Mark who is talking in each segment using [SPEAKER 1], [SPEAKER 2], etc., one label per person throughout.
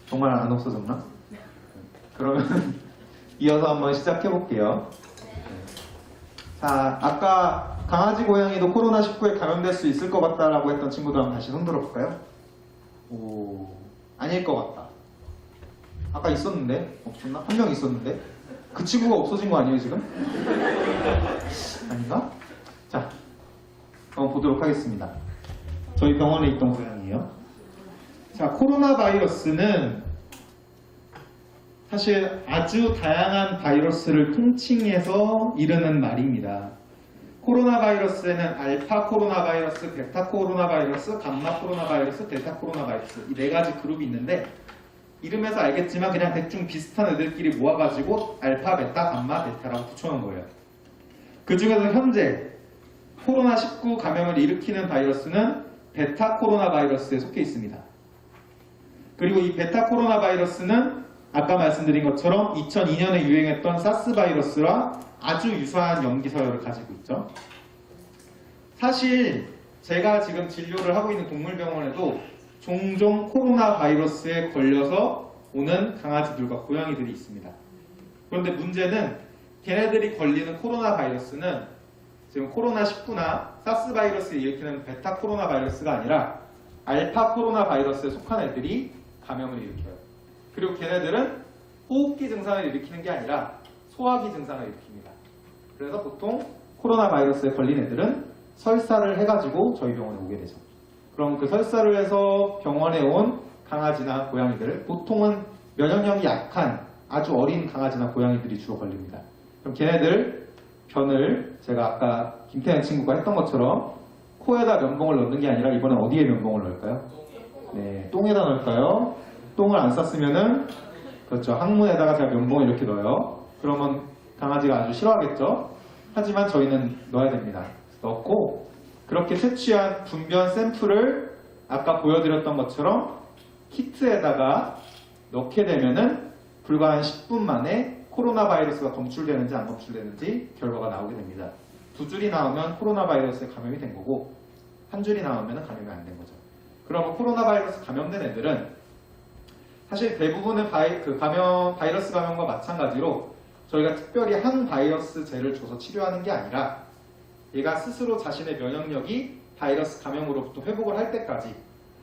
[SPEAKER 1] 정말 안 없어졌나? 그러면 이어서 한번 시작해 볼게요. 자, 아까 강아지 고양이도 코로나19에 감염될 수 있을 것 같다라고 했던 친구들 한번 다시 손 들어볼까요? 오, 아닐 것 같다. 아까 있었는데? 없었나? 한 명 있었는데? 그 친구가 없어진 거 아니에요 지금? 아닌가? 자, 한번 보도록 하겠습니다. 저희 병원에 있던 고양이에요. 자, 코로나 바이러스는 사실 아주 다양한 바이러스를 통칭해서 이르는 말입니다. 코로나 바이러스에는 알파 코로나 바이러스, 베타 코로나 바이러스, 감마 코로나 바이러스, 델타 코로나 바이러스 이 네 가지 그룹이 있는데 이름에서 알겠지만 그냥 대충 비슷한 애들끼리 모아가지고 알파, 베타, 감마, 델타라고 붙여놓은 거예요. 그 중에서 현재 코로나19 감염을 일으키는 바이러스는 베타 코로나 바이러스에 속해 있습니다. 그리고 이 베타 코로나 바이러스는 아까 말씀드린 것처럼 2002년에 유행했던 사스 바이러스와 아주 유사한 염기 서열을 가지고 있죠. 사실 제가 지금 진료를 하고 있는 동물병원에도 종종 코로나 바이러스에 걸려서 오는 강아지들과 고양이들이 있습니다. 그런데 문제는 걔네들이 걸리는 코로나 바이러스는 지금 코로나19나 사스 바이러스를 일으키는 베타 코로나 바이러스가 아니라 알파 코로나 바이러스에 속한 애들이 감염을 일으켜요. 그리고 걔네들은 호흡기 증상을 일으키는 게 아니라 소화기 증상을 일으킵니다. 그래서 보통 코로나 바이러스에 걸린 애들은 설사를 해가지고 저희 병원에 오게 되죠. 그럼 그 설사를 해서 병원에 온 강아지나 고양이들, 보통은 면역력이 약한 아주 어린 강아지나 고양이들이 주로 걸립니다. 그럼 걔네들 변을 제가 아까 김태현 친구가 했던 것처럼 코에다 면봉을 넣는 게 아니라 이번엔 어디에 면봉을 넣을까요? 네, 똥에다 넣을까요? 똥을 안 쌌으면은 그렇죠. 항문에다가 제가 면봉을 이렇게 넣어요. 그러면 강아지가 아주 싫어하겠죠. 하지만 저희는 넣어야 됩니다. 넣고 그렇게 채취한 분변 샘플을 아까 보여드렸던 것처럼 키트에다가 넣게 되면은 불과 한 10분 만에 코로나 바이러스가 검출되는지 안 검출되는지 결과가 나오게 됩니다. 두 줄이 나오면 코로나 바이러스에 감염이 된 거고 한 줄이 나오면 감염이 안 된 거죠. 그러면 코로나 바이러스 감염된 애들은 사실 대부분의 바이러스 감염과 마찬가지로 저희가 특별히 항바이러스제를 줘서 치료하는 게 아니라 얘가 스스로 자신의 면역력이 바이러스 감염으로부터 회복을 할 때까지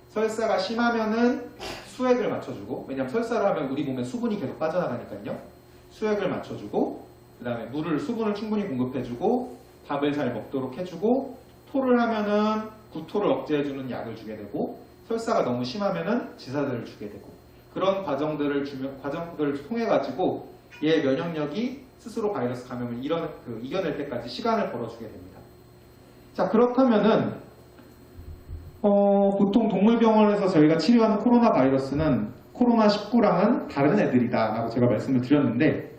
[SPEAKER 1] 설사가 심하면은 수액을 맞춰주고 왜냐하면 설사를 하면 우리 몸에 수분이 계속 빠져나가니까요. 수액을 맞춰주고 그 다음에 수분을 충분히 공급해주고 밥을 잘 먹도록 해주고 토를 하면은 구토를 억제해주는 약을 주게 되고 설사가 너무 심하면은 지사제를 주게 되고 그런 과정들을 통해 가지고 얘 면역력이 스스로 바이러스 감염을 이겨낼 때까지 시간을 벌어주게 됩니다. 자, 그렇다면은 보통 동물병원에서 저희가 치료하는 코로나 바이러스는 코로나19랑은 다른 애들이다 라고 제가 말씀을 드렸는데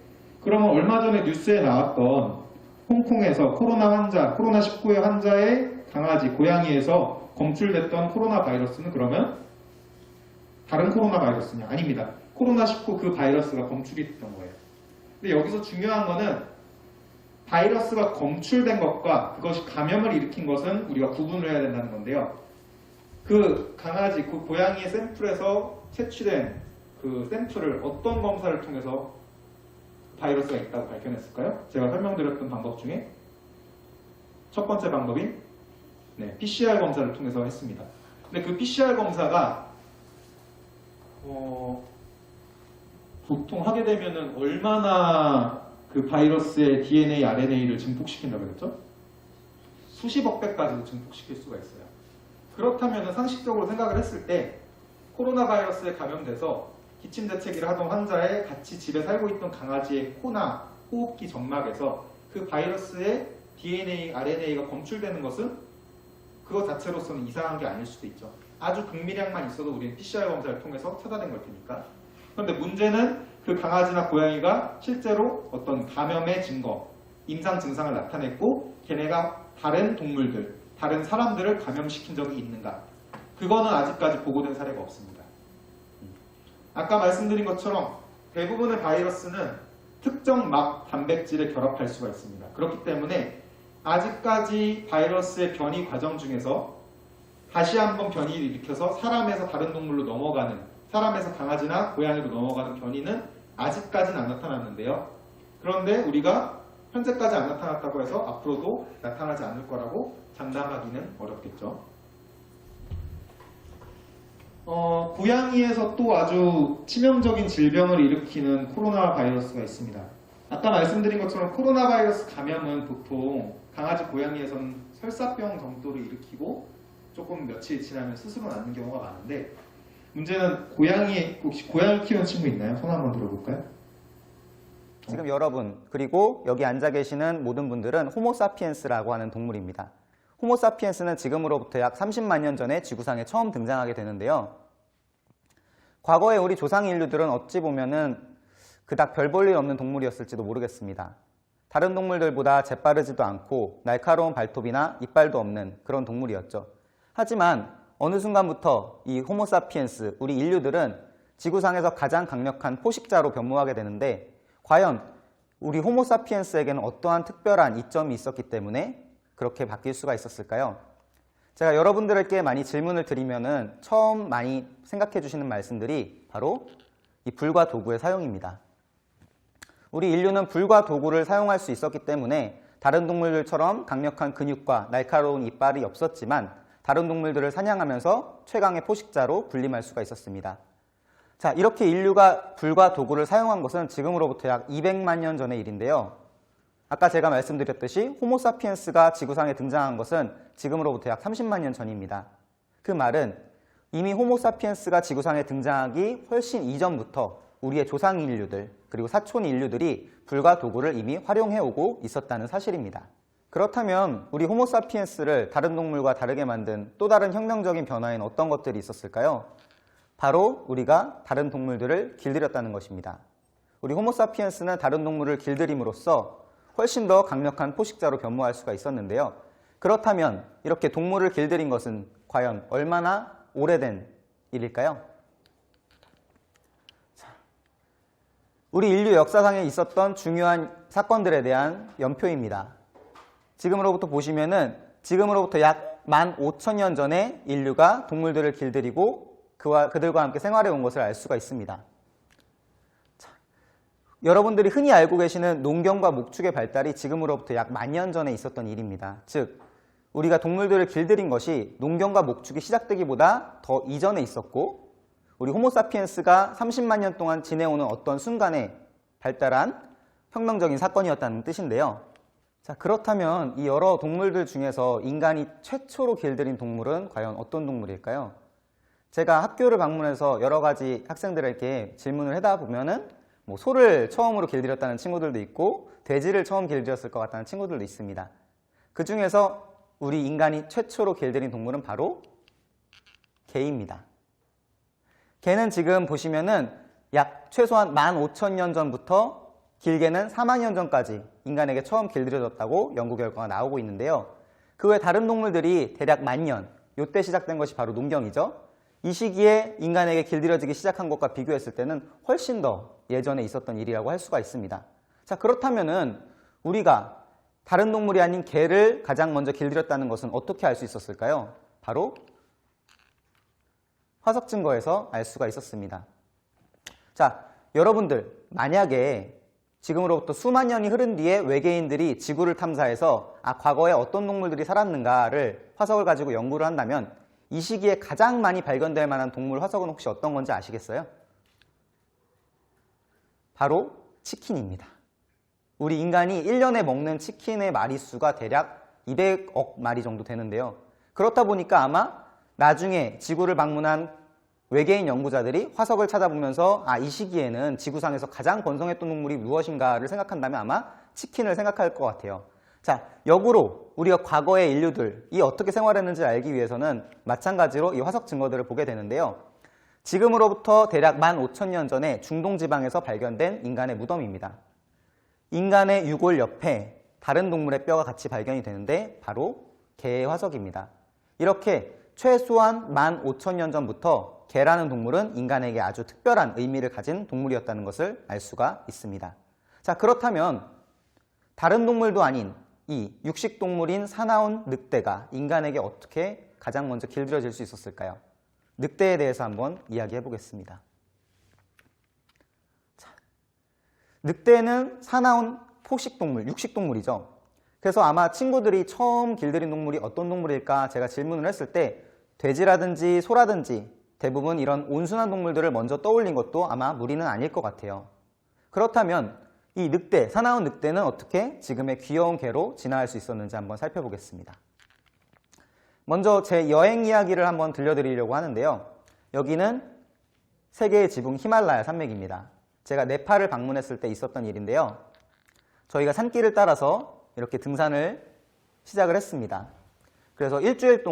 [SPEAKER 1] 그러면 얼마 전에 뉴스에 나왔던 홍콩에서 코로나19의 환자의 강아지, 고양이에서 검출됐던 코로나 바이러스는 그러면 다른 코로나 바이러스냐? 아닙니다. 코로나19 그 바이러스가 검출이 됐던 거예요. 근데 여기서 중요한 거는 바이러스가 검출된 것과 그것이 감염을 일으킨 것은 우리가 구분을 해야 된다는 건데요. 그 강아지, 그 고양이의 샘플에서 채취된 그 샘플을 어떤 검사를 통해서 바이러스가 있다고 밝혀냈을까요? 제가 설명드렸던 방법 중에 첫 번째 방법인 PCR 검사를 통해서 했습니다. 근데 그 PCR 검사가 보통 하게 되면은 얼마나 그 바이러스의 DNA, RNA를 증폭시킨다고 그랬죠? 수십억 배까지도 증폭시킬 수가 있어요. 그렇다면 상식적으로 생각을 했을 때 코로나 바이러스에 감염돼서 기침대책기를 하던 환자의 같이 집에 살고 있던 강아지의 코나 호흡기 점막에서 그 바이러스의 DNA, RNA가 검출되는 것은 그거 자체로서는 이상한 게 아닐 수도 있죠. 아주 극미량만 있어도 우리는 PCR 검사를 통해서 찾아낸 걸 테니까. 그런데 문제는 그 강아지나 고양이가 실제로 어떤 감염의 증거, 임상 증상을 나타냈고 걔네가 다른 동물들, 다른 사람들을 감염시킨 적이 있는가? 그거는 아직까지 보고된 사례가 없습니다. 아까 말씀드린 것처럼 대부분의 바이러스는 특정 막 단백질에 결합할 수가 있습니다. 그렇기 때문에 아직까지 바이러스의 변이 과정 중에서 다시 한번 변이를 일으켜서 사람에서 다른 동물로 넘어가는 사람에서 강아지나 고양이로 넘어가는 변이는 아직까지는 안 나타났는데요. 그런데 우리가 현재까지 안 나타났다고 해서 앞으로도 나타나지 않을 거라고 장담하기는 어렵겠죠. 고양이에서 또 아주 치명적인 질병을 일으키는 코로나 바이러스가 있습니다. 아까 말씀드린 것처럼 코로나 바이러스 감염은 보통 강아지, 고양이에서는 설사병 정도를 일으키고 조금 며칠 지나면 스스로 낫는 경우가 많은데, 문제는 혹시 고양이를 키우는 친구 있나요? 손 한번 들어볼까요?
[SPEAKER 2] 지금 여러분, 그리고 여기 앉아 계시는 모든 분들은 호모사피엔스라고 하는 동물입니다. 호모사피엔스는 지금으로부터 약 30만 년 전에 지구상에 처음 등장하게 되는데요. 과거에 우리 조상 인류들은 어찌 보면은 그닥 별 볼 일 없는 동물이었을지도 모르겠습니다. 다른 동물들보다 재빠르지도 않고 날카로운 발톱이나 이빨도 없는 그런 동물이었죠. 하지만 어느 순간부터 이 호모사피엔스, 우리 인류들은 지구상에서 가장 강력한 포식자로 변모하게 되는데, 과연 우리 호모사피엔스에게는 어떠한 특별한 이점이 있었기 때문에 그렇게 바뀔 수가 있었을까요? 제가 여러분들에게 많이 질문을 드리면은 처음 많이 생각해 주시는 말씀들이 바로 이 불과 도구의 사용입니다. 우리 인류는 불과 도구를 사용할 수 있었기 때문에 다른 동물들처럼 강력한 근육과 날카로운 이빨이 없었지만 다른 동물들을 사냥하면서 최강의 포식자로 군림할 수가 있었습니다. 자, 이렇게 인류가 불과 도구를 사용한 것은 지금으로부터 약 200만 년 전의 일인데요. 아까 제가 말씀드렸듯이 호모사피엔스가 지구상에 등장한 것은 지금으로부터 약 30만 년 전입니다. 그 말은 이미 호모사피엔스가 지구상에 등장하기 훨씬 이전부터 우리의 조상 인류들, 그리고 사촌 인류들이 불과 도구를 이미 활용해오고 있었다는 사실입니다. 그렇다면 우리 호모사피엔스를 다른 동물과 다르게 만든 또 다른 혁명적인 변화에는 어떤 것들이 있었을까요? 바로 우리가 다른 동물들을 길들였다는 것입니다. 우리 호모사피엔스는 다른 동물을 길들임으로써 훨씬 더 강력한 포식자로 변모할 수가 있었는데요. 그렇다면 이렇게 동물을 길들인 것은 과연 얼마나 오래된 일일까요? 우리 인류 역사상에 있었던 중요한 사건들에 대한 연표입니다. 지금으로부터 보시면은 지금으로부터 약 15,000년 전에 인류가 동물들을 길들이고 그들과 함께 생활해 온 것을 알 수가 있습니다. 자, 여러분들이 흔히 알고 계시는 농경과 목축의 발달이 지금으로부터 약 10,000년 전에 있었던 일입니다. 즉, 우리가 동물들을 길들인 것이 농경과 목축이 시작되기보다 더 이전에 있었고, 우리 호모사피엔스가 30만 년 동안 지내오는 어떤 순간에 발달한 혁명적인 사건이었다는 뜻인데요. 자, 그렇다면 이 여러 동물들 중에서 인간이 최초로 길들인 동물은 과연 어떤 동물일까요? 제가 학교를 방문해서 여러 가지 학생들에게 질문을 하다 보면은 소를 처음으로 길들였다는 친구들도 있고 돼지를 처음 길들였을 것 같다는 친구들도 있습니다. 그 중에서 우리 인간이 최초로 길들인 동물은 바로 개입니다. 개는 지금 보시면은 약 최소한 15,000년 전부터 길게는 40,000년 전까지 인간에게 처음 길들여졌다고 연구 결과가 나오고 있는데요. 그 외 다른 동물들이 대략 10,000년, 이때 시작된 것이 바로 농경이죠. 이 시기에 인간에게 길들여지기 시작한 것과 비교했을 때는 훨씬 더 예전에 있었던 일이라고 할 수가 있습니다. 자, 그렇다면은 우리가 다른 동물이 아닌 개를 가장 먼저 길들였다는 것은 어떻게 알 수 있었을까요? 바로 화석 증거에서 알 수가 있었습니다. 자, 여러분들 만약에 지금으로부터 수만 년이 흐른 뒤에 외계인들이 지구를 탐사해서 과거에 어떤 동물들이 살았는가를 화석을 가지고 연구를 한다면 이 시기에 가장 많이 발견될 만한 동물 화석은 혹시 어떤 건지 아시겠어요? 바로 치킨입니다. 우리 인간이 1년에 먹는 치킨의 마리수가 대략 200억 마리 정도 되는데요. 그렇다 보니까 아마 나중에 지구를 방문한 외계인 연구자들이 화석을 찾아보면서 이 시기에는 지구상에서 가장 번성했던 동물이 무엇인가를 생각한다면 아마 치킨을 생각할 것 같아요. 자, 역으로 우리가 과거의 인류들이 어떻게 생활했는지 알기 위해서는 마찬가지로 이 화석 증거들을 보게 되는데요. 지금으로부터 대략 15,000년 전에 중동 지방에서 발견된 인간의 무덤입니다. 인간의 유골 옆에 다른 동물의 뼈가 같이 발견이 되는데 바로 개의 화석입니다. 이렇게 최소한 15,000년 전부터 개라는 동물은 인간에게 아주 특별한 의미를 가진 동물이었다는 것을 알 수가 있습니다. 자, 그렇다면 다른 동물도 아닌 이 육식동물인 사나운 늑대가 인간에게 어떻게 가장 먼저 길들여질 수 있었을까요? 늑대에 대해서 한번 이야기해 보겠습니다. 자, 늑대는 사나운 포식동물, 육식동물이죠. 그래서 아마 친구들이 처음 길들인 동물이 어떤 동물일까 제가 질문을 했을 때 돼지라든지 소라든지 대부분 이런 온순한 동물들을 먼저 떠올린 것도 아마 무리는 아닐 것 같아요. 그렇다면 이 늑대, 사나운 늑대는 어떻게 지금의 귀여운 개로 진화할 수 있었는지 한번 살펴보겠습니다. 먼저 제 여행 이야기를 한번 들려드리려고 하는데요. 여기는 세계의 지붕 히말라야 산맥입니다. 제가 네팔을 방문했을 때 있었던 일인데요. 저희가 산길을 따라서 이렇게 등산을 시작을 했습니다. 그래서 일주일 동안